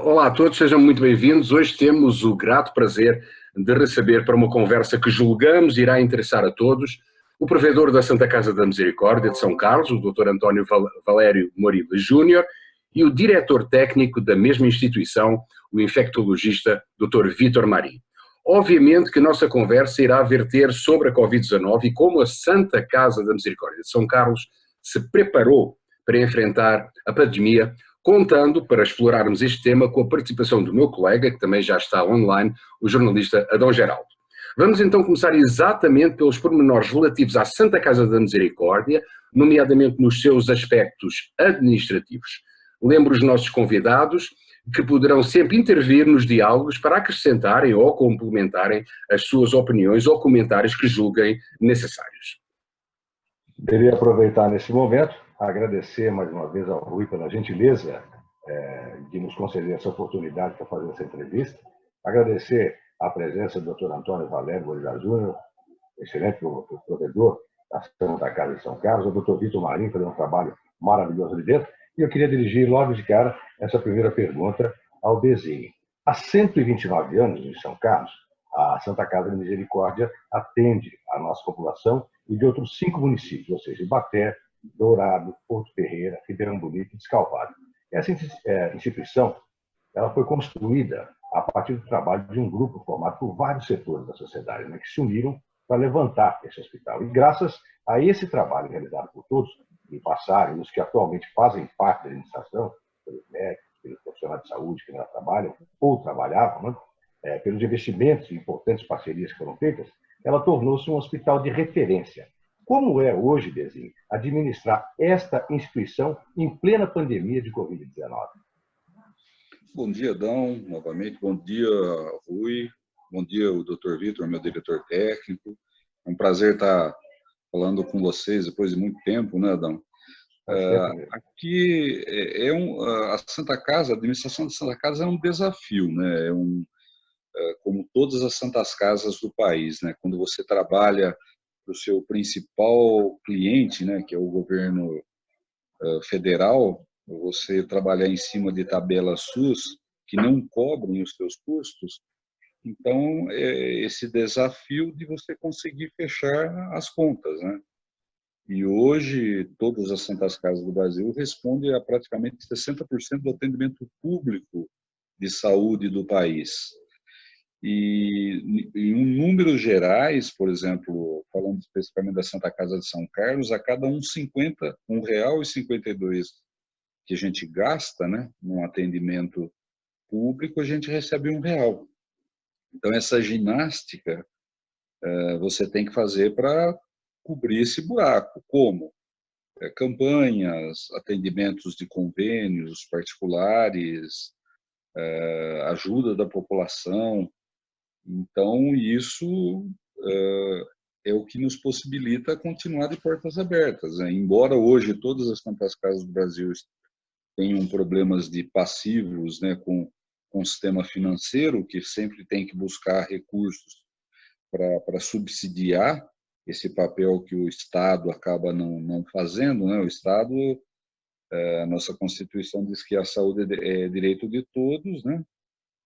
Olá a todos, sejam muito bem-vindos. Hoje temos o grato prazer de receber para uma conversa que julgamos irá interessar a todos o provedor da Santa Casa da Misericórdia de São Carlos, o Dr. António Valério Morillo Júnior, e o diretor técnico da mesma instituição, o infectologista Dr. Vítor Marim. Obviamente que a nossa conversa irá verter sobre a Covid-19 e como a Santa Casa da Misericórdia de São Carlos se preparou para enfrentar a pandemia, contando para explorarmos este tema com a participação do meu colega, que também já está online, o jornalista Adão Geraldo. Vamos então começar exatamente pelos pormenores relativos à Santa Casa da Misericórdia, nomeadamente nos seus aspectos administrativos. Lembro os nossos convidados que poderão sempre intervir nos diálogos para acrescentarem ou complementarem as suas opiniões ou comentários que julguem necessários. Queria aproveitar nesse momento, agradecer mais uma vez ao Rui pela gentileza de nos conceder essa oportunidade para fazer essa entrevista. Agradecer a presença do Dr. Antônio Valério Morillo Júnior, excelente provedor da Santa Casa de São Carlos, o Dr. Vítor Marim, fazendo um trabalho maravilhoso ali dentro. E eu queria dirigir logo de cara essa primeira pergunta ao Dezinho. Há 129 anos em São Carlos, a Santa Casa de Misericórdia atende a nossa população e de outros 5 municípios, ou seja, Ibaté, Dourado, Porto Ferreira, Ribeirão Bonito e Descalvado. Essa instituição ela foi construída a partir do trabalho de um grupo formado por vários setores da sociedade, que se uniram para levantar esse hospital. E graças a esse trabalho realizado por todos, em passagem, os que atualmente fazem parte da administração, pelos médicos, pelos profissionais de saúde que lá trabalham ou trabalhavam, pelos investimentos e importantes parcerias que foram feitas, ela tornou-se um hospital de referência. Como é hoje, Dezinho, administrar esta instituição em plena pandemia de Covid-19? Bom dia, Adão, novamente. Bom dia, Rui. Bom dia, o Dr. Vítor, meu diretor técnico. É um prazer estar falando com vocês depois de muito tempo, né, Adão? Aqui a Santa Casa, a administração da Santa Casa é um desafio, né? Como todas as santas casas do país, né? Quando você trabalha para o seu principal cliente, né, que é o governo federal, você trabalhar em cima de tabelas SUS que não cobrem os seus custos, então esse desafio de você conseguir fechar as contas, né? E hoje todas as santas casas do Brasil respondem a praticamente 60% do atendimento público de saúde do país. E em números gerais, por exemplo, falando especificamente da Santa Casa de São Carlos, a cada R$1,52 que a gente gasta, né, num atendimento público, a gente recebe R$1. Então, essa ginástica você tem que fazer para cobrir esse buraco. Como? Campanhas, atendimentos de convênios particulares, ajuda da população. Então, isso é o que nos possibilita continuar de portas abertas, né? Embora hoje todas as santas casas do Brasil tenham problemas de passivos, né, com o sistema financeiro, que sempre tem que buscar recursos para subsidiar esse papel que o Estado acaba não fazendo, né? O Estado, a nossa Constituição diz que a saúde é direito de todos, né?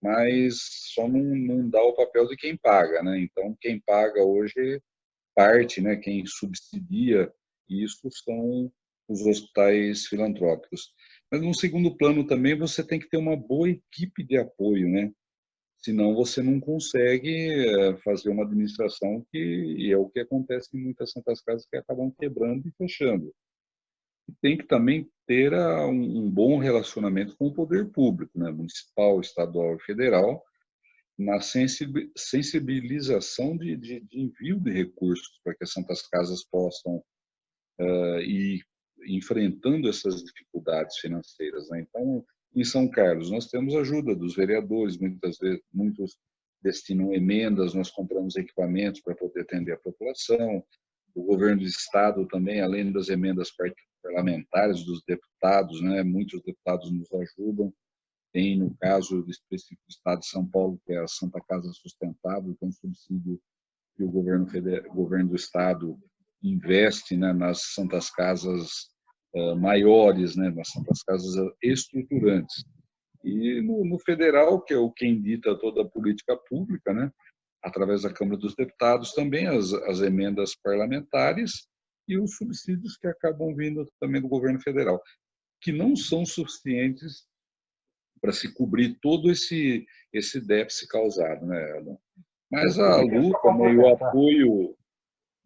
Mas só não dá o papel de quem paga, né? Então, quem paga hoje parte, né? Quem subsidia isso são os hospitais filantrópicos. Mas, num segundo plano também, você tem que ter uma boa equipe de apoio, né? Senão você não consegue fazer uma administração e é o que acontece em muitas santas casas que acabam quebrando e fechando. E tem que também ter um bom relacionamento com o poder público, né? Municipal, estadual e federal, na sensibilização de envio de recursos para que as santas casas possam ir enfrentando essas dificuldades financeiras, né? Então, em São Carlos, nós temos ajuda dos vereadores, muitas vezes, muitos destinam emendas, nós compramos equipamentos para poder atender a população, o governo do estado também, além das emendas parlamentares dos deputados, né, muitos deputados nos ajudam. Tem, no caso específico do estado de São Paulo, que é a Santa Casa Sustentável, que é um subsídio que o governo do estado investe, né, nas santas casas maiores, né, nas santas casas estruturantes. E no federal, que é o quem dita toda a política pública, né? Através da Câmara dos Deputados, também as emendas parlamentares e os subsídios que acabam vindo também do governo federal, que não são suficientes para se cobrir todo esse déficit causado, né, Alan? Mas a Eu queria só luta, né, e o complementar. apoio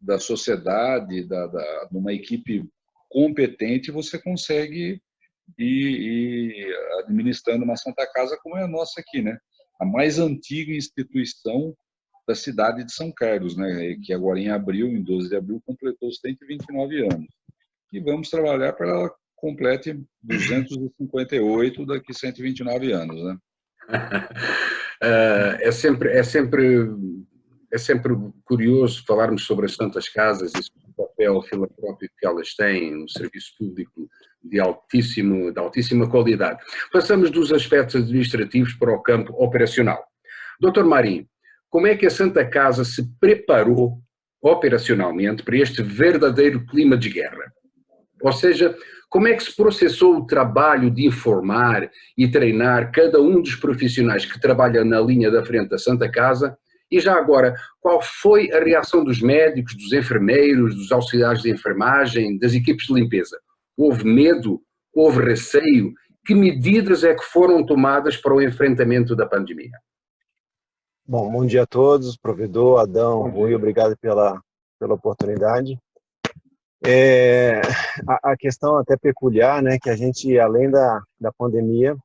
da sociedade, de uma equipe competente, você consegue ir administrando uma Santa Casa como é a nossa aqui, né? A mais antiga instituição da cidade de São Carlos, né? Que agora em abril, em 12 de abril, completou 129 anos. E vamos trabalhar para ela complete 258 daqui a 129 anos, né? É sempre curioso falarmos sobre as Santas Casas e sobre o papel filantrópico que elas têm no serviço público de altíssima qualidade. Passamos dos aspectos administrativos para o campo operacional. Dr. Marinho, como é que a Santa Casa se preparou operacionalmente para este verdadeiro clima de guerra? Ou seja, como é que se processou o trabalho de informar e treinar cada um dos profissionais que trabalham na linha da frente da Santa Casa? E já agora, qual foi a reação dos médicos, dos enfermeiros, dos auxiliares de enfermagem, das equipes de limpeza? Houve medo? Houve receio? Que medidas é que foram tomadas para o enfrentamento da pandemia? Bom dia a todos, provedor, Adão, Rui, obrigado pela oportunidade. A questão até peculiar, né, que a gente, além da pandemia,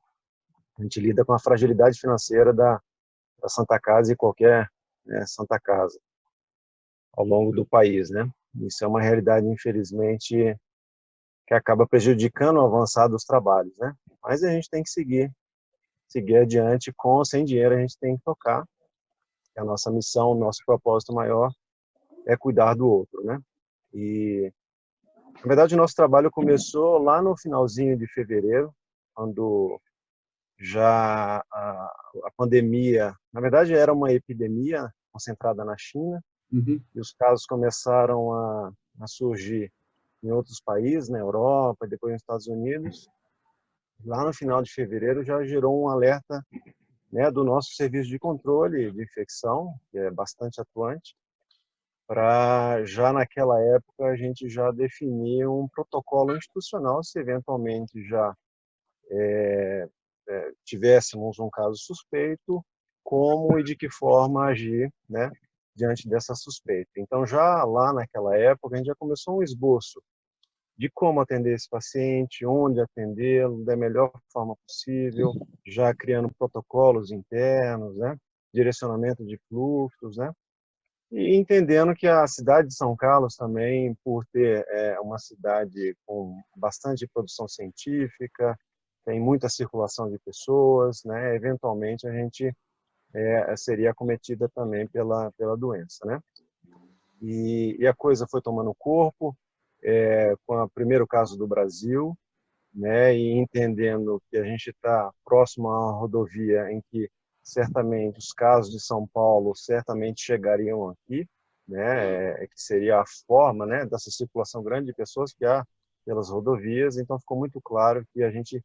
a gente lida com a fragilidade financeira da Santa Casa e qualquer, né, Santa Casa ao longo do país, né? Isso é uma realidade, infelizmente, que acaba prejudicando o avançar dos trabalhos, né? Mas a gente tem que seguir adiante, com ou sem dinheiro a gente tem que tocar. A nossa missão, o nosso propósito maior é cuidar do outro, né? E, na verdade, o nosso trabalho começou lá no finalzinho de fevereiro, quando já a pandemia, na verdade, era uma epidemia concentrada na China, e os casos começaram a surgir em outros países, na Europa, e depois nos Estados Unidos. Lá no final de fevereiro já gerou um alerta, né, do nosso serviço de controle de infecção, que é bastante atuante, para já naquela época a gente já definir um protocolo institucional se eventualmente já tivéssemos um caso suspeito, como e de que forma agir, né, diante dessa suspeita. Então já lá naquela época a gente já começou um esboço de como atender esse paciente, onde atendê-lo da melhor forma possível, já criando protocolos internos, né, direcionamento de fluxos, né, e entendendo que a cidade de São Carlos também, por ter uma cidade com bastante produção científica, tem muita circulação de pessoas, né, eventualmente a gente seria acometida também pela doença, né. E a coisa foi tomando corpo, com o primeiro caso do Brasil, né, e entendendo que a gente está próximo a uma rodovia em que certamente os casos de São Paulo certamente chegariam aqui, né, que seria a forma, né, dessa circulação grande de pessoas que há pelas rodovias. Então ficou muito claro que a gente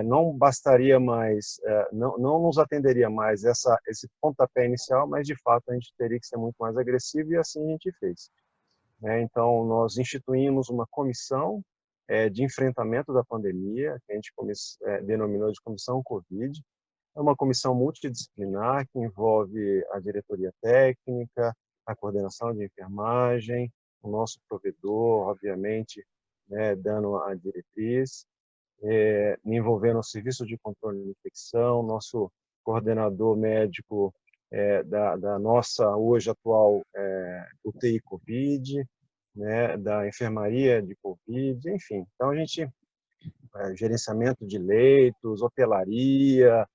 não bastaria mais, não nos atenderia mais esse pontapé inicial, mas de fato a gente teria que ser muito mais agressivo, e assim a gente fez. Então, nós instituímos uma comissão de enfrentamento da pandemia, que a gente denominou de Comissão Covid. É uma comissão multidisciplinar que envolve a diretoria técnica, a coordenação de enfermagem, o nosso provedor, obviamente, né, dando a diretriz, envolvendo o serviço de controle de infecção, nosso coordenador médico da nossa hoje atual UTI Covid, né, da enfermaria de Covid, enfim. Então a gente gerenciamento de leitos, hotelaria,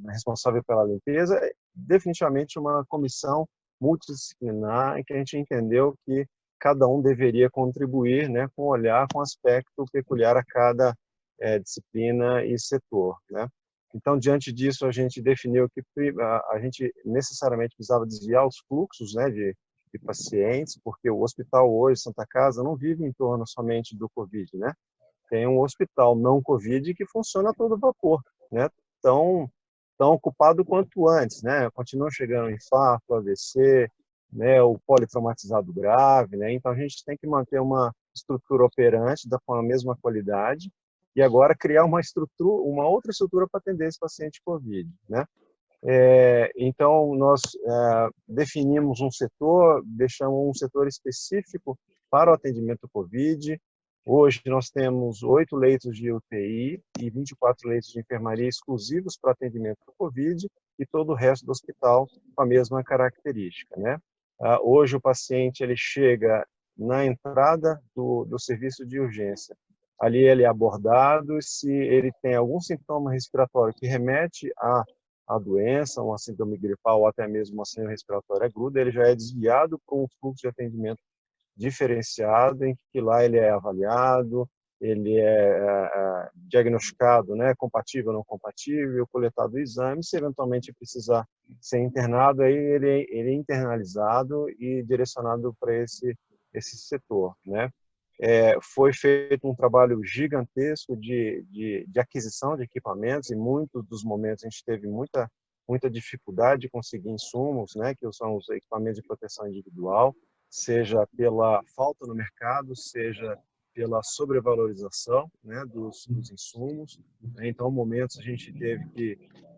responsável pela limpeza, definitivamente uma comissão multidisciplinar em que a gente entendeu que cada um deveria contribuir, né, com olhar, com aspecto peculiar a cada disciplina e setor, né. Então, diante disso, a gente definiu que a gente necessariamente precisava desviar os fluxos, né, de pacientes, porque o hospital hoje, Santa Casa, não vive em torno somente do Covid, né? tem um hospital não Covid que funciona a todo vapor, né? Tão ocupado quanto antes, né? Continuam chegando infarto, AVC, né? O politraumatizado grave, né? Então a gente tem que manter uma estrutura operante com a mesma qualidade e agora criar uma outra estrutura para atender esse paciente COVID, né? Então nós definimos um setor, deixamos um setor específico para o atendimento COVID. Hoje nós temos 8 leitos de UTI e 24 leitos de enfermaria exclusivos para atendimento do COVID e todo o resto do hospital com a mesma característica, né? Hoje o paciente ele chega na entrada do serviço de urgência. Ali ele é abordado, se ele tem algum sintoma respiratório que remete à doença, uma síndrome gripal ou até mesmo uma síndrome respiratória aguda, ele já é desviado para um fluxo de atendimento diferenciado, em que lá ele é avaliado, ele é diagnosticado, né, compatível ou não compatível, coletado o exame, se eventualmente precisar ser internado, aí ele é internalizado e direcionado para esse setor, né? Foi feito um trabalho gigantesco de aquisição de equipamentos, e muitos dos momentos a gente teve muita dificuldade de conseguir insumos, né, que são os equipamentos de proteção individual, seja pela falta no mercado, seja pela sobrevalorização, né, dos insumos. Então, momentos a gente teve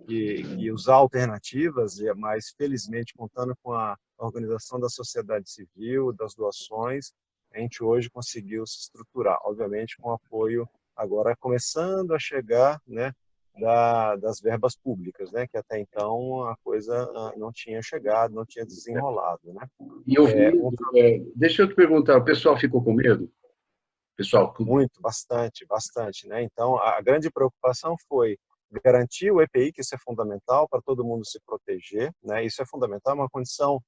que usar alternativas, mas felizmente contando com a organização da sociedade civil, das doações, a gente hoje conseguiu se estruturar, obviamente com apoio agora começando a chegar, né, das verbas públicas, né, que até então a coisa não tinha chegado, não tinha desenrolado, né? E eu vi, deixa eu te perguntar, o pessoal ficou com medo? Pessoal, muito, bastante, né? Então a grande preocupação foi garantir o EPI, que isso é fundamental para todo mundo se proteger, né? Isso é fundamental, é uma condição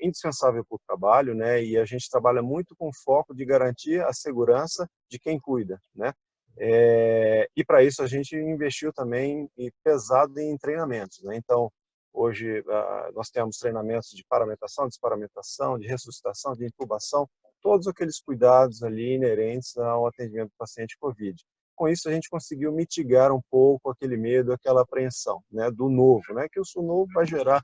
indispensável para o trabalho, né? E a gente trabalha muito com foco de garantir a segurança de quem cuida, né? E para isso a gente investiu também pesado em treinamentos, né? Então hoje nós temos treinamentos de paramentação, desparamentação, de ressuscitação, de intubação, todos aqueles cuidados ali inerentes ao atendimento do paciente COVID. Com isso a gente conseguiu mitigar um pouco aquele medo, aquela apreensão, né, do novo, né? Que o novo vai gerar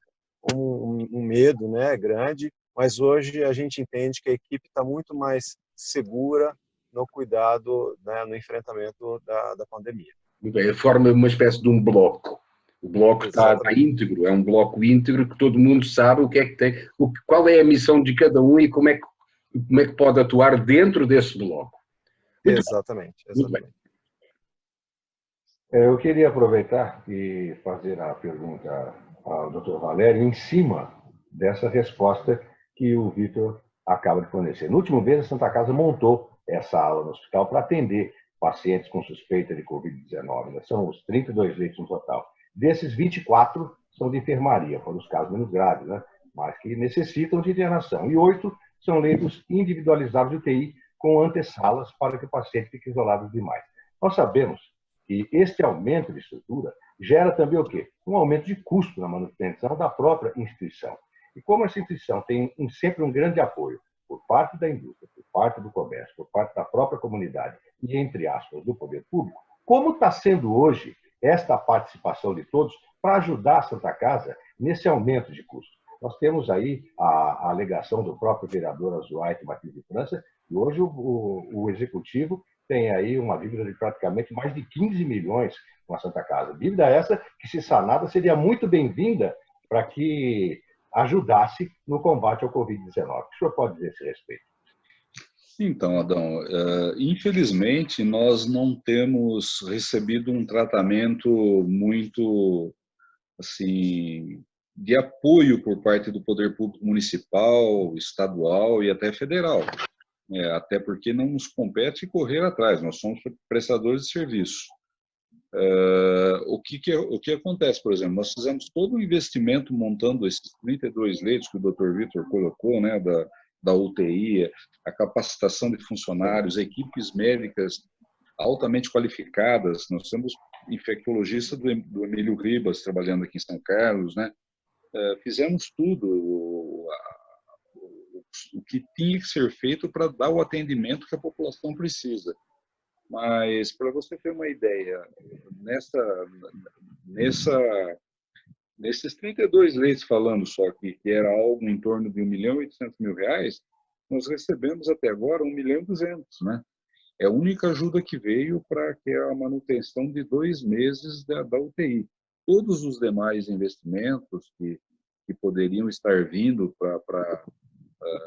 um medo, né, grande, mas hoje a gente entende que a equipe está muito mais segura no cuidado, né, no enfrentamento da pandemia. muito bem, forma uma espécie de um bloco. O bloco está íntegro, é um bloco íntegro que todo mundo sabe o que é que tem, qual é a missão de cada um e como é que pode atuar dentro desse bloco. Muito exatamente. Muito bem. Eu queria aproveitar e fazer a pergunta ao Dr. Valério em cima dessa resposta que o Vitor acaba de fornecer. No último mês, a Santa Casa montou essa ala no hospital para atender pacientes com suspeita de Covid-19. São os 32 leitos no total. Desses, 24 são de enfermaria, foram os casos menos graves, né? Mas que necessitam de internação. E 8 são leitos individualizados de UTI com antessalas para que o paciente fique isolado demais. Nós sabemos que este aumento de estrutura gera também o quê? Um aumento de custo na manutenção da própria instituição. E como essa instituição tem sempre um grande apoio por parte da indústria, por parte do comércio, por parte da própria comunidade e, entre aspas, do poder público, como está sendo hoje esta participação de todos para ajudar a Santa Casa nesse aumento de custo? Nós temos aí a alegação do próprio vereador Azuaite Martins de França, e hoje o Executivo tem aí uma dívida de praticamente mais de 15 milhões com a Santa Casa. Dívida essa que, se sanada, seria muito bem-vinda para que ajudasse no combate ao Covid-19. O que o senhor pode dizer a esse respeito? Então, Adão, infelizmente nós não temos recebido um tratamento muito, assim, de apoio por parte do poder público municipal, estadual e até federal. Até porque não nos compete correr atrás, nós somos prestadores de serviço. O que acontece, por exemplo, nós fizemos todo um investimento montando esses 32 leitos que o Dr. Vitor colocou, né, da UTI, a capacitação de funcionários, equipes médicas altamente qualificadas. Nós temos infectologista do Emílio Ribas trabalhando aqui em São Carlos, né? Fizemos tudo o que tinha que ser feito para dar o atendimento que a população precisa. Mas, para você ter uma ideia, nessa, nesses 32 leitos falando só aqui, que era algo em torno de R$ 1.800.000, nós recebemos até agora R$ 1.200.000, né? É a única ajuda que veio para que a manutenção de 2 meses da UTI. Todos os demais investimentos que poderiam estar vindo para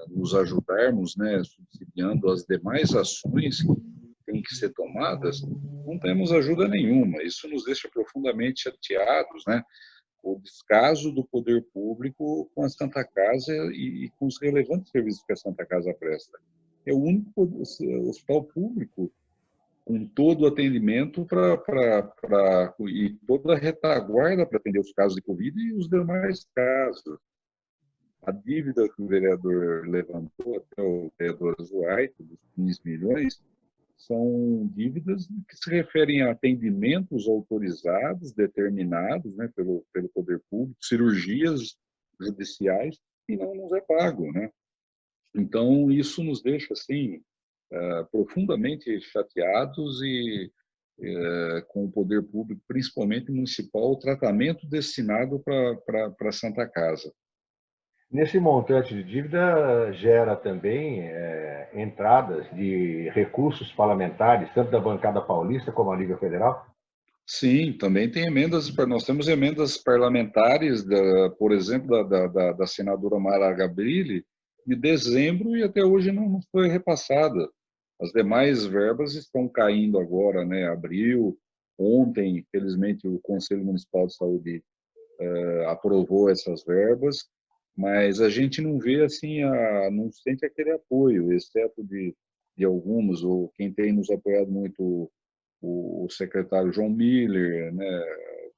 nos ajudarmos, né, subsidiando as demais ações que têm que ser tomadas, não temos ajuda nenhuma. Isso nos deixa profundamente chateados, né? O descaso do poder público com a Santa Casa e com os relevantes serviços que a Santa Casa presta. É o único hospital público com todo o atendimento e toda a retaguarda para atender os casos de Covid e os demais casos. A dívida que o vereador levantou, até o vereador Zuaito, dos 15 milhões, são dívidas que se referem a atendimentos autorizados, determinados, né, pelo poder público, cirurgias judiciais, e não nos é pago, né? Então, isso nos deixa, assim, profundamente chateados e com o poder público, principalmente municipal, o tratamento destinado para a Santa Casa. Nesse montante de dívida gera também entradas de recursos parlamentares, tanto da bancada paulista como a nível federal? Sim, também tem emendas, nós temos emendas parlamentares, por exemplo, da senadora Mara Gabrilli, de dezembro e até hoje não foi repassada. As demais verbas estão caindo agora, né? Abril, ontem, infelizmente, o Conselho Municipal de Saúde aprovou essas verbas, mas a gente não vê assim, não sente aquele apoio, exceto de alguns, ou quem tem nos apoiado muito, o secretário João Miller, né,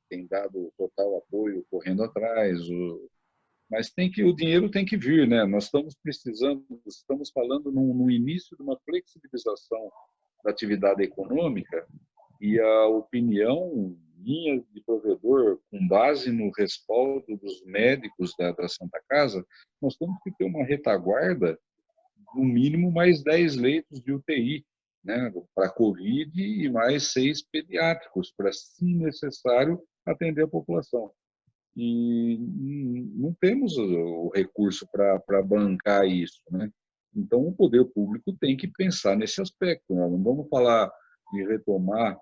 tem dado total apoio, correndo atrás, mas o dinheiro tem que vir, né? Nós estamos precisando, estamos falando no início de uma flexibilização da atividade econômica, e a opinião minha de provedor, com base no respaldo dos médicos da Santa Casa, nós temos que ter uma retaguarda, no mínimo mais 10 leitos de UTI, né, para Covid e mais 6 pediátricos, para, se necessário, atender a população. E não temos o recurso para bancar isso, né? Então, o poder público tem que pensar nesse aspecto. Nós não vamos falar de retomar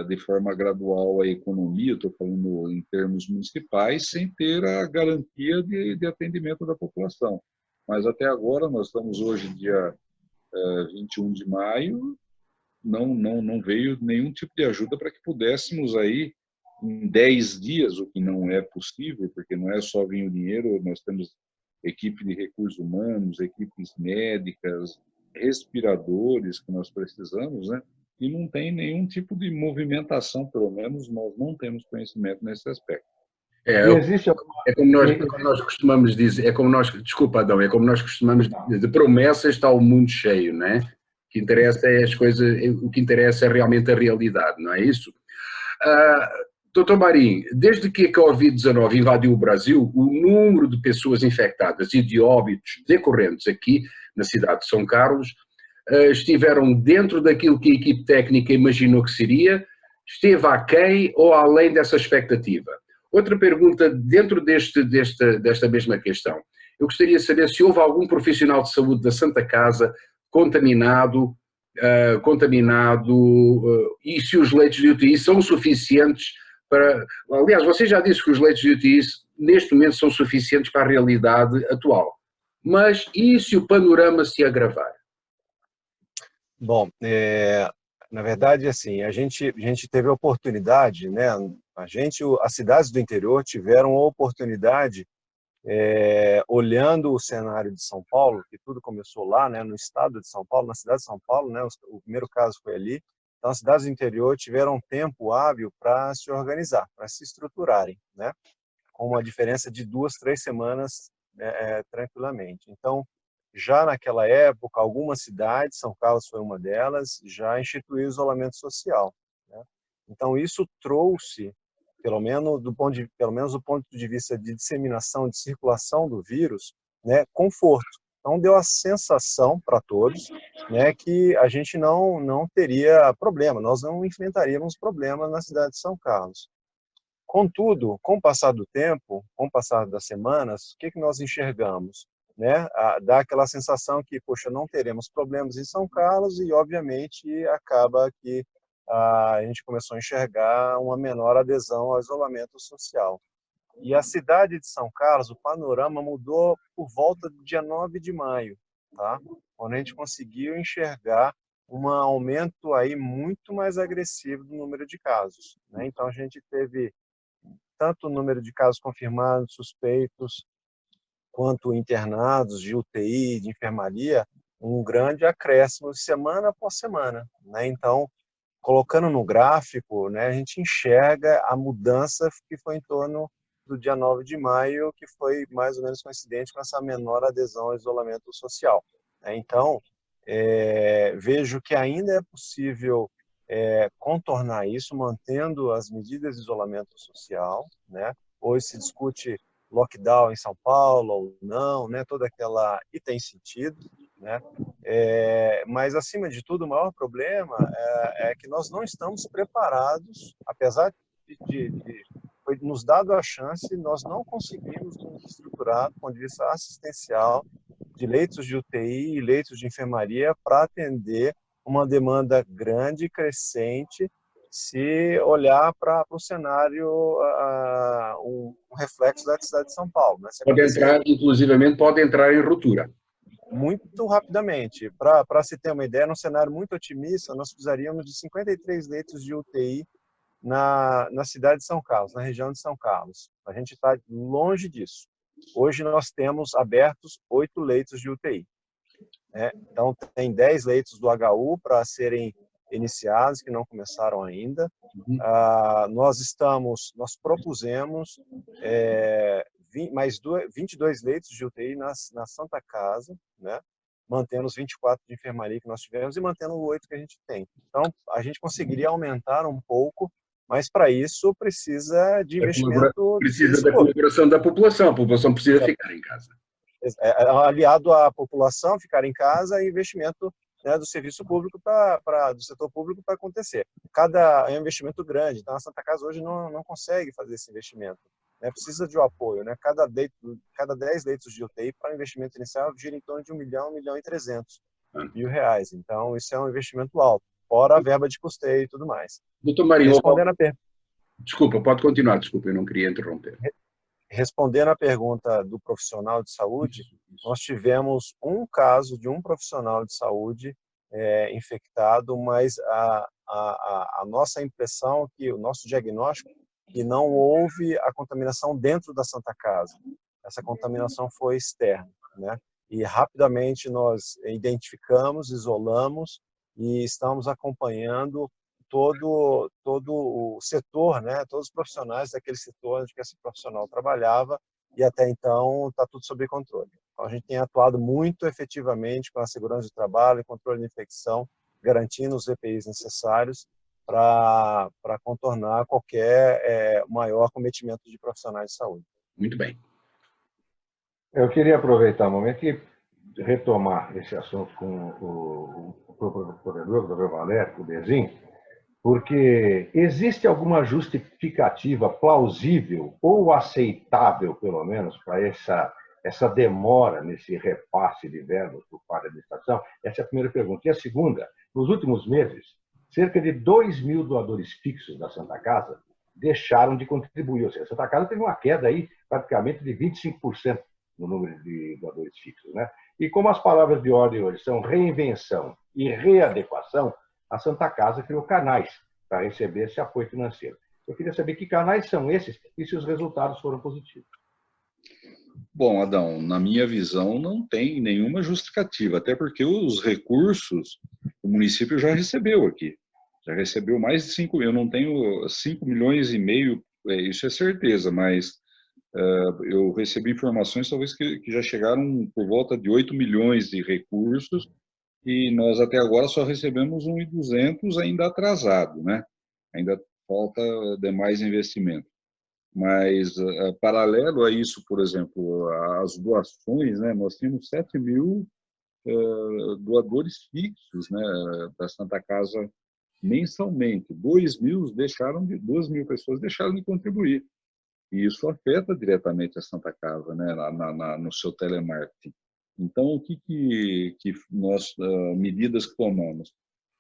de forma gradual a economia, estou falando em termos municipais, sem ter a garantia de atendimento da população. Mas até agora, nós estamos hoje, dia 21 de maio, não veio nenhum tipo de ajuda para que pudéssemos aí, em 10 dias, o que não é possível, porque não é só vir o dinheiro, nós temos equipe de recursos humanos, equipes médicas, respiradores que nós precisamos, né? E não tem nenhum tipo de movimentação, pelo menos nós não temos conhecimento nesse aspecto. E existe como nós costumamos dizer, desculpa, Adão, é como nós costumamos dizer, de promessas está o mundo cheio, não é? O que interessa é as coisas, o que interessa é realmente a realidade, não é isso? Doutor Marinho, desde que a Covid-19 invadiu o Brasil, o número de pessoas infectadas e de óbitos decorrentes aqui na cidade de São Carlos estiveram dentro daquilo que a equipe técnica imaginou que seria, esteve aquém ou além dessa expectativa? Outra pergunta dentro desta mesma questão. Eu gostaria de saber se houve algum profissional de saúde da Santa Casa contaminado e se os leitos de UTI são suficientes para... Aliás, você já disse que os leitos de UTI neste momento são suficientes para a realidade atual. Mas e se o panorama se agravar? Bom, na verdade, assim, a gente teve a oportunidade, né? As cidades do interior tiveram a oportunidade, olhando o cenário de São Paulo, que tudo começou lá, né, no estado de São Paulo, na cidade de São Paulo, né, o primeiro caso foi ali. Então, as cidades do interior tiveram tempo hábil para se organizar, para se estruturarem, né, com uma diferença de 2, 3 semanas, tranquilamente. Então, já naquela época, algumas cidades, São Carlos foi uma delas, já instituiu isolamento social, né? Então, isso trouxe, pelo menos do ponto de vista de disseminação, de circulação do vírus, né, conforto. Então deu a sensação para todos, né, que a gente não teria problema, nós não enfrentaríamos problemas na cidade de São Carlos. Contudo, com o passar do tempo, com o passar das semanas, o que nós enxergamos? Né? Dá aquela sensação que, poxa, não teremos problemas em São Carlos e, obviamente, acaba que a gente começou a enxergar uma menor adesão ao isolamento social. E a cidade de São Carlos, o panorama mudou por volta do dia 9 de maio, tá? Onde a gente conseguiu enxergar um aumento aí muito mais agressivo do número de casos, né? Então, a gente teve tanto o número de casos confirmados, suspeitos, quanto internados de UTI, de enfermaria, um grande acréscimo semana após semana, né? Então, colocando no gráfico, né, a gente enxerga a mudança que foi em torno do dia 9 de maio, que foi mais ou menos coincidente com essa menor adesão ao isolamento social, né? Então, vejo que ainda é possível contornar isso, mantendo as medidas de isolamento social, né? Hoje se discute lockdown em São Paulo ou não, né? Toda aquela... E tem sentido, né? Mas, acima de tudo, o maior problema é que nós não estamos preparados, apesar de foi nos dado a chance, nós não conseguimos nos estruturar do ponto de vista assistencial de leitos de UTI e leitos de enfermaria para atender uma demanda grande e crescente, se olhar para o cenário, um reflexo da cidade de São Paulo. Né? Pode entrar, inclusivamente, pode entrar em ruptura. Muito rapidamente. Para se ter uma ideia, num cenário muito otimista, nós precisaríamos de 53 leitos de UTI na cidade de São Carlos, na região de São Carlos. A gente está longe disso. Hoje nós temos abertos 8 leitos de UTI. Né? Então, tem 10 leitos do HU para serem iniciados, que não começaram ainda. Nós propusemos mais 22 leitos de UTI na Santa Casa, né? Mantendo os 24 de enfermaria que nós tivemos e mantendo os 8 que a gente tem. Então, a gente conseguiria aumentar um pouco, mas para isso precisa de investimento. Precisa da colaboração da população. A população precisa ficar em casa. Aliado à população, ficar em casa e investimento, né, do serviço público do setor público para acontecer. É um investimento grande, então a Santa Casa hoje não consegue fazer esse investimento. Né? Precisa de um apoio. Né? Cada 10 leitos de UTI para o investimento inicial gira em torno de 1 milhão, 1 milhão e 300 mil reais. Então, isso é um investimento alto, fora a verba de custeio e tudo mais. Doutor Marinho, desculpa, pode continuar, desculpa, eu não queria interromper. Respondendo à pergunta do profissional de saúde, nós tivemos um caso de um profissional de saúde infectado, mas a nossa impressão, o nosso diagnóstico, que não houve a contaminação dentro da Santa Casa. Essa contaminação foi externa, né? E rapidamente nós identificamos, isolamos e estamos acompanhando todo o setor, né? Todos os profissionais daquele setor onde esse profissional trabalhava, e até então está tudo sob controle. Então, a gente tem atuado muito efetivamente com a segurança de trabalho e controle de infecção, garantindo os EPIs necessários para contornar qualquer maior cometimento de profissionais de saúde. Muito bem. Eu queria aproveitar o momento e retomar esse assunto com o provedor, o Dr. Valério, o Bezin, porque existe alguma justificativa plausível ou aceitável, pelo menos, para essa demora nesse repasse de verbas por parte da administração? Essa é a primeira pergunta. E a segunda, nos últimos meses, cerca de 2.000 doadores fixos da Santa Casa deixaram de contribuir. Ou seja, a Santa Casa teve uma queda aí praticamente de 25% no número de doadores fixos, né? E como as palavras de ordem hoje são reinvenção e readequação, a Santa Casa criou canais para receber esse apoio financeiro. Eu queria saber que canais são esses e se os resultados foram positivos. Bom, Adão, na minha visão, não tem nenhuma justificativa, até porque os recursos o município já recebeu aqui. Já recebeu mais de 5 mil. Eu não tenho 5 milhões e meio, isso é certeza, mas eu recebi informações talvez que já chegaram por volta de 8 milhões de recursos, e nós até agora só recebemos 1.200 ainda atrasado, né? Ainda falta demais investimento. Mas, paralelo a isso, por exemplo, as doações, né, nós tínhamos 7.000 doadores fixos, né, da Santa Casa mensalmente. 2.000 pessoas deixaram de contribuir. E isso afeta diretamente a Santa Casa, né, no seu telemarketing. Então, o que nós, medidas que tomamos?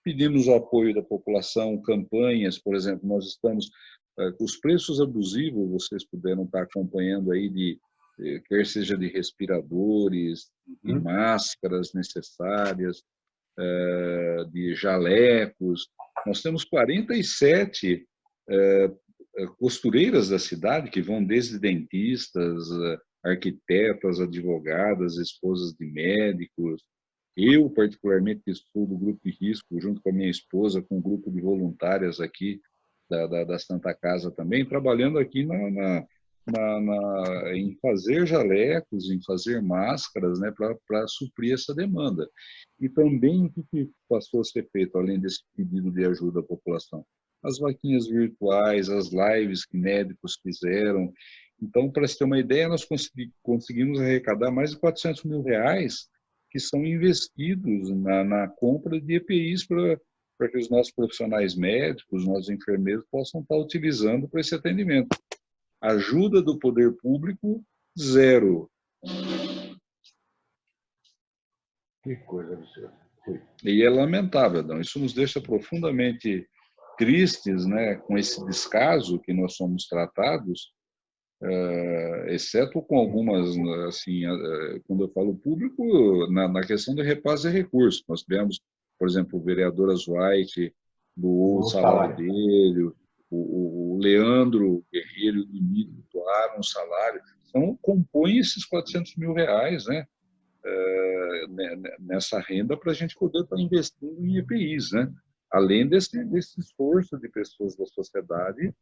Pedimos o apoio da população, campanhas, por exemplo, nós estamos os preços abusivos, vocês puderam estar acompanhando aí, quer seja de respiradores, de máscaras necessárias, de jalecos. Nós temos 47 costureiras da cidade, que vão desde dentistas, arquitetas, advogadas, esposas de médicos. Eu, particularmente, estou do grupo de risco, junto com a minha esposa, com um grupo de voluntárias aqui da Santa Casa também, trabalhando aqui em fazer jalecos, em fazer máscaras, né, para suprir essa demanda. E também, o que passou a ser feito, além desse pedido de ajuda à população? As vaquinhas virtuais, as lives que médicos fizeram. Então, para se ter uma ideia, nós conseguimos arrecadar mais de R$400 mil que são investidos na compra de EPIs para que os nossos profissionais médicos, os nossos enfermeiros possam estar utilizando para esse atendimento. Ajuda do poder público, zero. Que coisa absurda. E é lamentável, Adão. Isso nos deixa profundamente tristes, né, com esse descaso que nós somos tratados, exceto com algumas, assim, quando eu falo público, na questão de repasse de recursos. Nós tivemos, por exemplo, o vereador Azuaite doou o salário dele, o Leandro Guerreiro do Nito doaram um salário. Então, compõe esses R$400 mil, né, nessa renda para a gente poder estar investindo em EPIs, né? Além desse esforço de pessoas da sociedade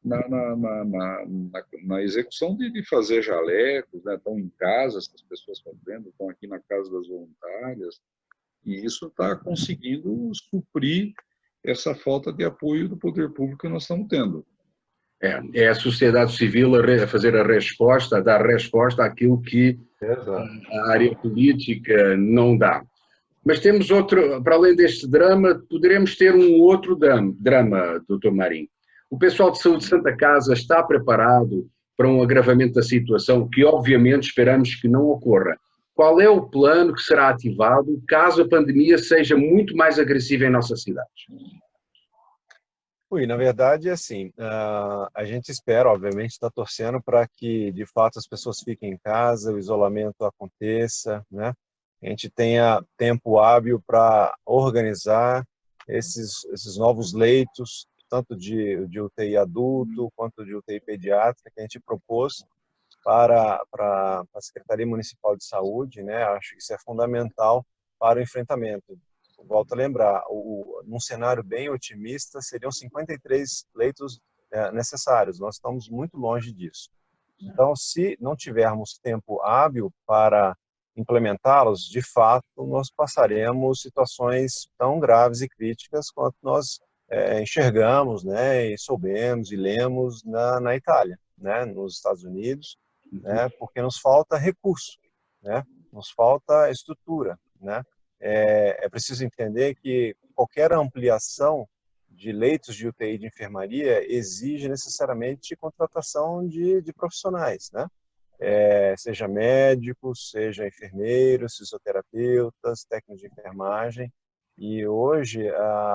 na execução de fazer jalecos, né? Estão em casa, essas pessoas fazendo, estão aqui na casa das voluntárias, e isso está conseguindo suprir essa falta de apoio do poder público que nós estamos tendo. É a sociedade civil a fazer a resposta, a dar resposta àquilo que a área política não dá. Mas temos outro, para além deste drama, poderemos ter um outro drama, Dr. Marinho. O pessoal de saúde de Santa Casa está preparado para um agravamento da situação que, obviamente, esperamos que não ocorra. Qual é o plano que será ativado caso a pandemia seja muito mais agressiva em nossa cidade? Na verdade, assim, a gente espera, obviamente, está torcendo para que, de fato, as pessoas fiquem em casa, o isolamento aconteça, né? A gente tenha tempo hábil para organizar esses novos leitos, tanto de UTI adulto quanto de UTI pediátrica, que a gente propôs para a Secretaria Municipal de Saúde, né? Acho que isso é fundamental para o enfrentamento. Volto a lembrar, num cenário bem otimista, seriam 53 leitos necessários. Nós estamos muito longe disso. Então, se não tivermos tempo hábil para implementá-los, de fato, nós passaremos situações tão graves e críticas quanto nós enxergamos, né, e soubemos e lemos na Itália, né, nos Estados Unidos, né, porque nos falta recurso, né, nos falta estrutura, né. É preciso entender que qualquer ampliação de leitos de UTI de enfermaria exige necessariamente contratação de profissionais, né? Seja médicos, seja enfermeiros, fisioterapeutas, técnicos de enfermagem. E hoje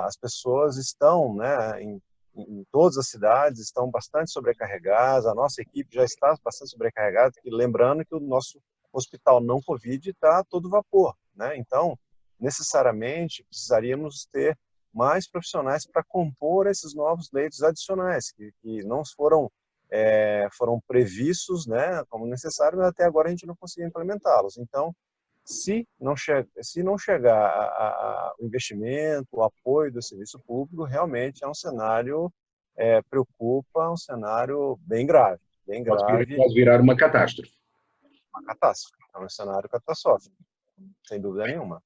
as pessoas estão, né, em todas as cidades, estão bastante sobrecarregadas, a nossa equipe já está bastante sobrecarregada, e lembrando que o nosso hospital não Covid está a todo vapor, né? Então, necessariamente precisaríamos ter mais profissionais para compor esses novos leitos adicionais que não foram previstos, né, como necessário, mas até agora a gente não conseguiu implementá-los. Então, se não chegar o investimento, o apoio do serviço público, realmente é um cenário preocupa, um cenário bem grave, Pode virar uma catástrofe. Uma catástrofe, é um cenário catastrófico, sem dúvida nenhuma.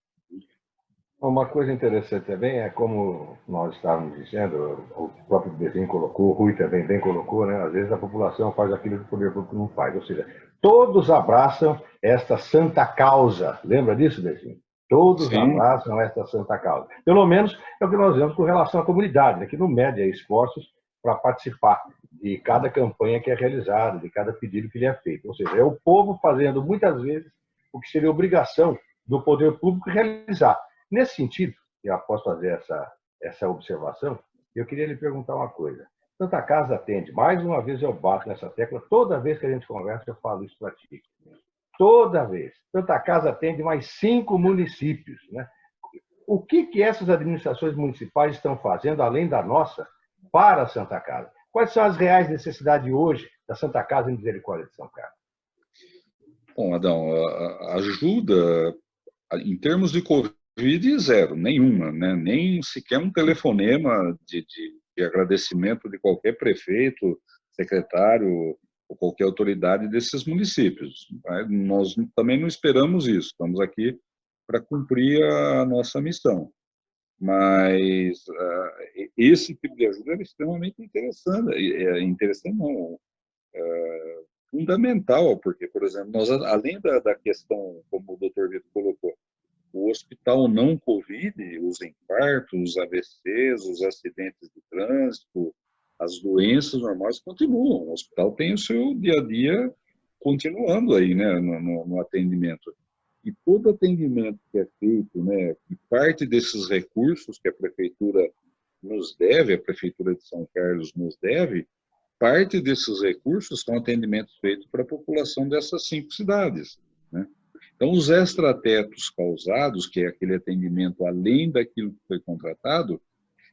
Uma coisa interessante também é como nós estávamos dizendo, o próprio Bezinho colocou, o Rui também bem colocou, né? Às vezes a população faz aquilo que o poder público não faz. Ou seja, todos abraçam esta santa causa. Lembra disso, Bezinho? Todos Sim, abraçam esta santa causa. Pelo menos é o que nós vemos com relação à comunidade, né? Que não mede esforços para participar de cada campanha que é realizada, de cada pedido que lhe é feito. Ou seja, é o povo fazendo muitas vezes o que seria obrigação do poder público realizar. Nesse sentido, eu posso fazer essa observação, eu queria lhe perguntar uma coisa. Santa Casa atende, mais uma vez eu bato nessa tecla, toda vez que a gente conversa eu falo isso para ti. Toda vez. Santa Casa atende mais 5 municípios. Né? O que essas administrações municipais estão fazendo, além da nossa, para a Santa Casa? Quais são as reais necessidades hoje da Santa Casa em Misericórdia de São Carlos? bom, Adão, a ajuda em termos de Covid, zero, nenhuma, né? Nem sequer um telefonema de agradecimento de qualquer prefeito, secretário ou qualquer autoridade desses municípios. Nós também não esperamos isso, estamos aqui para cumprir a nossa missão. Mas esse tipo de ajuda é extremamente interessante, interessante não, fundamental, porque, por exemplo, nós, além da questão, como o doutor Vitor colocou, o hospital não Covid, os infartos, os AVCs, os acidentes de trânsito, as doenças normais continuam. O hospital tem o seu dia a dia continuando aí, né, no atendimento. E todo atendimento que é feito, né, e parte desses recursos que a prefeitura nos deve, a prefeitura de São Carlos nos deve, parte desses recursos são atendimentos feitos para a população dessas 5 cidades, né? Então, os extratetos causados, que é aquele atendimento além daquilo que foi contratado,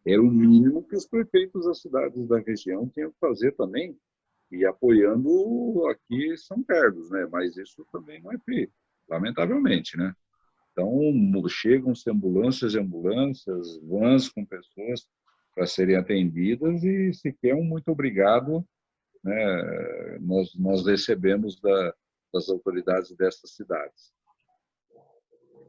era o mínimo que os prefeitos das cidades da região tinham que fazer também, e apoiando aqui São Carlos, né? Mas isso também não é feito, lamentavelmente, né? Então, chegam-se ambulâncias e ambulâncias, vans com pessoas para serem atendidas e sequer um muito obrigado, né? Nós recebemos das autoridades dessas cidades.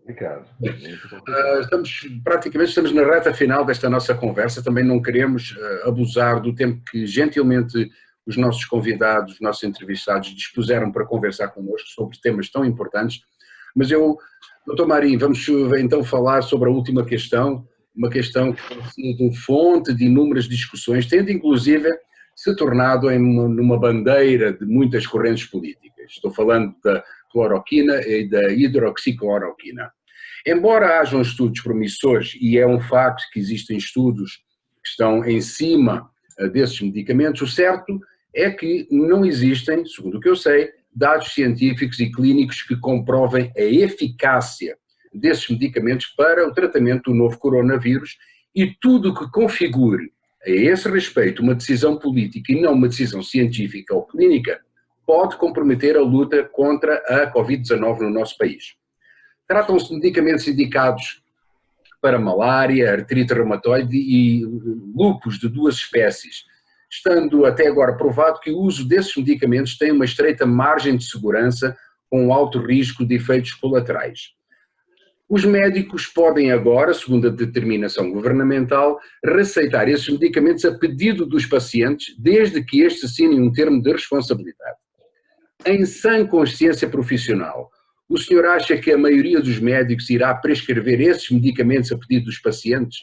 Complicado, muito complicado. Estamos na reta final desta nossa conversa, também não queremos abusar do tempo que gentilmente os nossos convidados, os nossos entrevistados dispuseram para conversar connosco sobre temas tão importantes, mas doutor Marinho, vamos então falar sobre a última questão, uma questão que tem sido fonte de inúmeras discussões, tendo inclusive se tornado numa bandeira de muitas correntes políticas. Estou falando da cloroquina e da hidroxicloroquina. Embora hajam estudos promissores, e é um facto que existem estudos que estão em cima desses medicamentos, o certo é que não existem, segundo o que eu sei, dados científicos e clínicos que comprovem a eficácia desses medicamentos para o tratamento do novo coronavírus, e tudo que configure a esse respeito uma decisão política e não uma decisão científica ou clínica pode comprometer a luta contra a Covid-19 no nosso país. Tratam-se de medicamentos indicados para malária, artrite reumatoide e lúpus de 2 espécies, estando até agora provado que o uso desses medicamentos tem uma estreita margem de segurança com um alto risco de efeitos colaterais. Os médicos podem agora, segundo a determinação governamental, receitar esses medicamentos a pedido dos pacientes, desde que estes assinem um termo de responsabilidade. Em sã consciência profissional, o senhor acha que a maioria dos médicos irá prescrever esses medicamentos a pedido dos pacientes?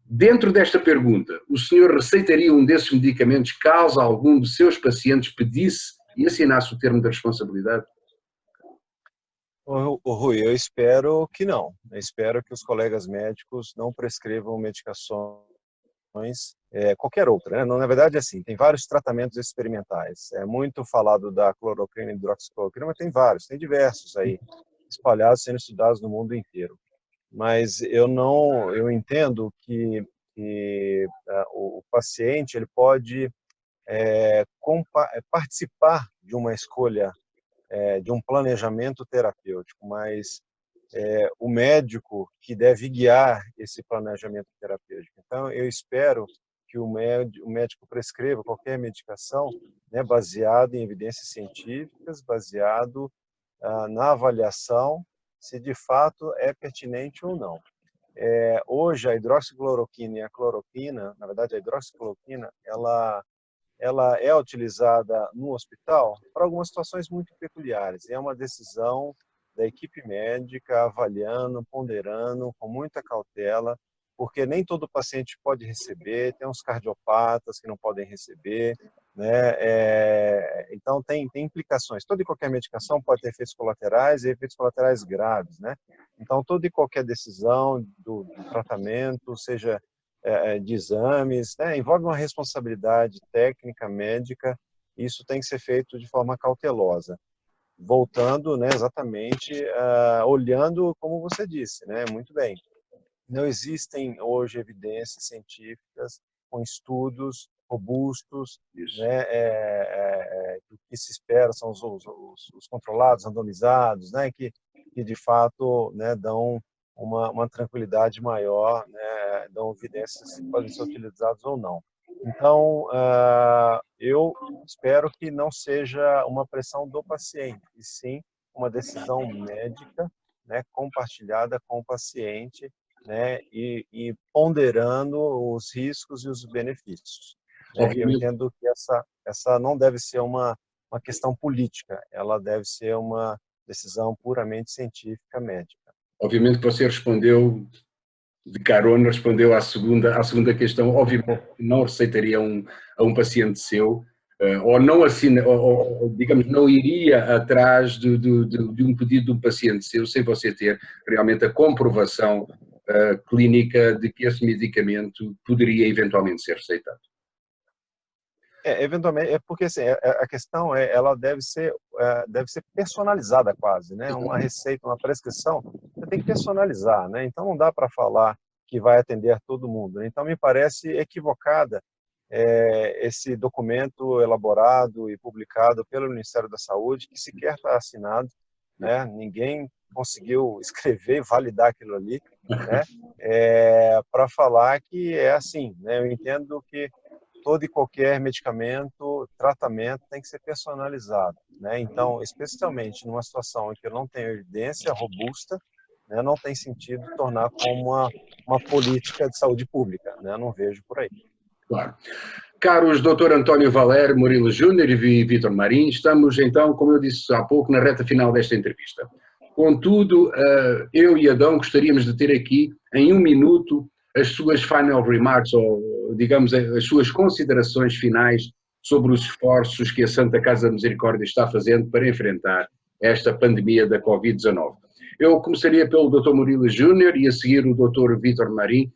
Dentro desta pergunta, o senhor receitaria um desses medicamentos caso algum dos seus pacientes pedisse e assinasse o termo de responsabilidade? Rui, eu espero que não. Eu espero que os colegas médicos não prescrevam medicações, qualquer outra, né? Não, na verdade, assim, tem vários tratamentos experimentais. É muito falado da cloroquina e hidroxicloroquina, mas tem vários, tem diversos aí, espalhados, sendo estudados no mundo inteiro. Mas eu entendo que o paciente ele pode participar de uma escolha, de um planejamento terapêutico, mas o médico que deve guiar esse planejamento terapêutico. Então, eu espero que o médico prescreva qualquer medicação, né, baseado em evidências científicas, baseado na avaliação se de fato é pertinente ou não. Hoje, a hidroxicloroquina e a cloroquina, na verdade, a hidroxicloroquina, ela é utilizada no hospital para algumas situações muito peculiares. É uma decisão da equipe médica avaliando, ponderando com muita cautela, porque nem todo paciente pode receber, tem uns cardiopatas que não podem receber, né? Então tem implicações. Toda e qualquer medicação pode ter efeitos colaterais e efeitos colaterais graves, né? Então toda e qualquer decisão do tratamento, seja de exames, né? Envolve uma responsabilidade técnica, médica, e isso tem que ser feito de forma cautelosa. Voltando, né, exatamente, olhando como você disse, né, muito bem. Não existem hoje evidências científicas com estudos robustos, né, o que se espera são os controlados, randomizados, né, que de fato, né, dão uma tranquilidade maior, né, dão evidências se podem ser utilizados ou não. Então, eu espero que não seja uma pressão do paciente, e sim uma decisão médica, né, compartilhada com o paciente, né, e ponderando os riscos e os benefícios. Né? Eu entendo que essa não deve ser uma questão política, ela deve ser uma decisão puramente científica médica. Obviamente que você respondeu de carona, respondeu à segunda questão. Obviamente que não receitaria a um paciente seu, ou não assina, ou, digamos, não iria atrás de um pedido de um paciente seu sem você ter realmente a comprovação clínica de que esse medicamento poderia eventualmente ser receitado. Eventualmente, porque assim, a questão ela deve ser personalizada quase, né? Uma receita, uma prescrição, você tem que personalizar, né? Então não dá para falar que vai atender todo mundo. Então me parece equivocada esse documento elaborado e publicado pelo Ministério da Saúde, que sequer está assinado, né? Ninguém conseguiu escrever e validar aquilo ali, né? Para falar que é assim, né? Eu entendo que todo e qualquer medicamento, tratamento tem que ser personalizado, né? Então, especialmente numa situação em que eu não tenho evidência robusta, né, não tem sentido tornar como uma política de saúde pública, né? Eu não vejo por aí. Claro. Caros Dr. António Valério Murilo Júnior e Vítor Marim, estamos então, como eu disse há pouco, na reta final desta entrevista. Contudo, eu e Adão gostaríamos de ter aqui, em 1 minuto, as suas final remarks, ou digamos, as suas considerações finais sobre os esforços que a Santa Casa da Misericórdia está fazendo para enfrentar esta pandemia da Covid-19. Eu começaria pelo Dr. Murilo Júnior e a seguir o Dr. Vítor Marim,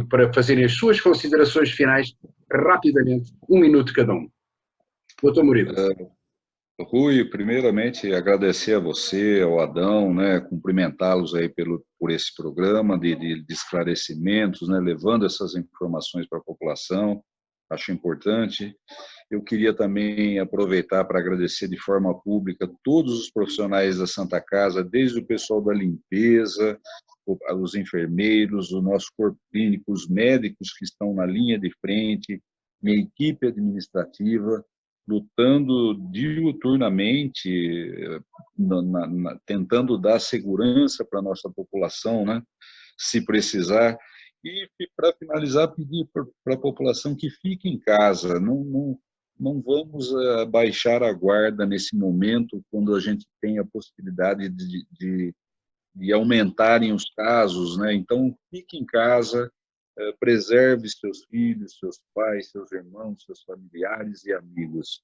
para fazerem as suas considerações finais rapidamente, 1 minuto cada um. Doutor Murilo. Rui, primeiramente agradecer a você, ao Adão, né, cumprimentá-los aí por esse programa de esclarecimentos, né, levando essas informações para a população, acho importante. Eu queria também aproveitar para agradecer de forma pública todos os profissionais da Santa Casa, desde o pessoal da limpeza, os enfermeiros, o nosso corpo clínico, os médicos que estão na linha de frente, minha equipe administrativa, lutando diuturnamente, tentando dar segurança para a nossa população, né, se precisar. E, para finalizar, pedir para a população que fique em casa, não vamos baixar a guarda nesse momento, quando a gente tem a possibilidade de aumentarem os casos, né? Então, fique em casa, preserve seus filhos, seus pais, seus irmãos, seus familiares e amigos.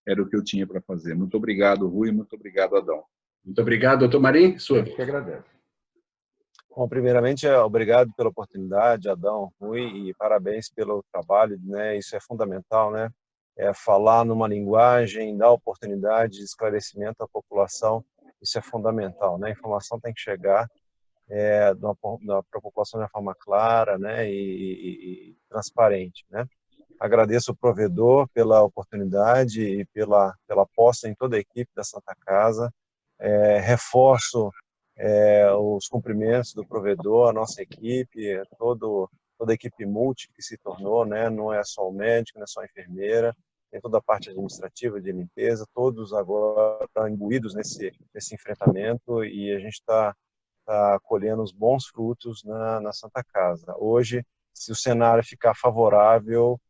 Era o que eu tinha para fazer. Muito obrigado, Rui, muito obrigado, Adão. Muito obrigado, doutor Marim, sua vez. Eu que agradeço. Bom, primeiramente, obrigado pela oportunidade, Adão, Rui, e parabéns pelo trabalho, né? Isso é fundamental, né? Falar numa linguagem, dar oportunidade de esclarecimento à população, isso é fundamental, né? A informação tem que chegar para a população de uma forma clara, né? E transparente, né? Agradeço o provedor pela oportunidade e pela aposta em toda a equipe da Santa Casa. Reforço os cumprimentos do provedor, a nossa equipe, toda a equipe multi que se tornou, né? Não é só o médico, não é só a enfermeira, tem toda a parte administrativa de limpeza, todos agora imbuídos nesse enfrentamento, e a gente está tá colhendo os bons frutos na Santa Casa. Hoje, se o cenário ficar favorável,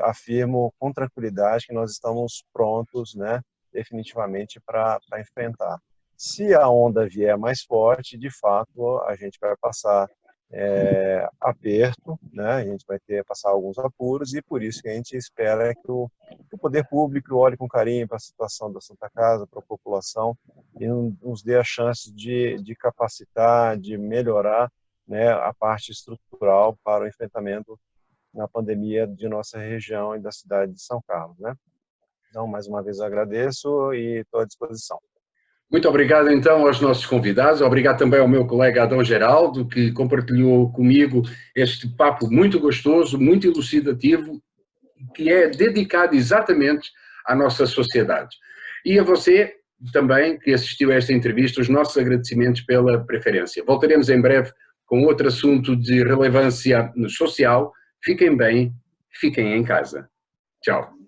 afirmo com tranquilidade que nós estamos prontos, né, definitivamente para enfrentar. Se a onda vier mais forte, de fato, a gente vai passar aperto, né? A gente vai passar alguns apuros, e por isso que a gente espera que o poder público olhe com carinho para a situação da Santa Casa, para a população, e nos dê a chance de capacitar, de melhorar, né, a parte estrutural para o enfrentamento na pandemia de nossa região e da cidade de São Carlos, né? Então, mais uma vez, eu agradeço e estou à disposição. Muito obrigado, então, aos nossos convidados. Obrigado também ao meu colega Adão Geraldo, que compartilhou comigo este papo muito gostoso, muito elucidativo, que é dedicado exatamente à nossa sociedade. E a você também, que assistiu a esta entrevista, os nossos agradecimentos pela preferência. Voltaremos em breve com outro assunto de relevância social. Fiquem bem, fiquem em casa. Tchau.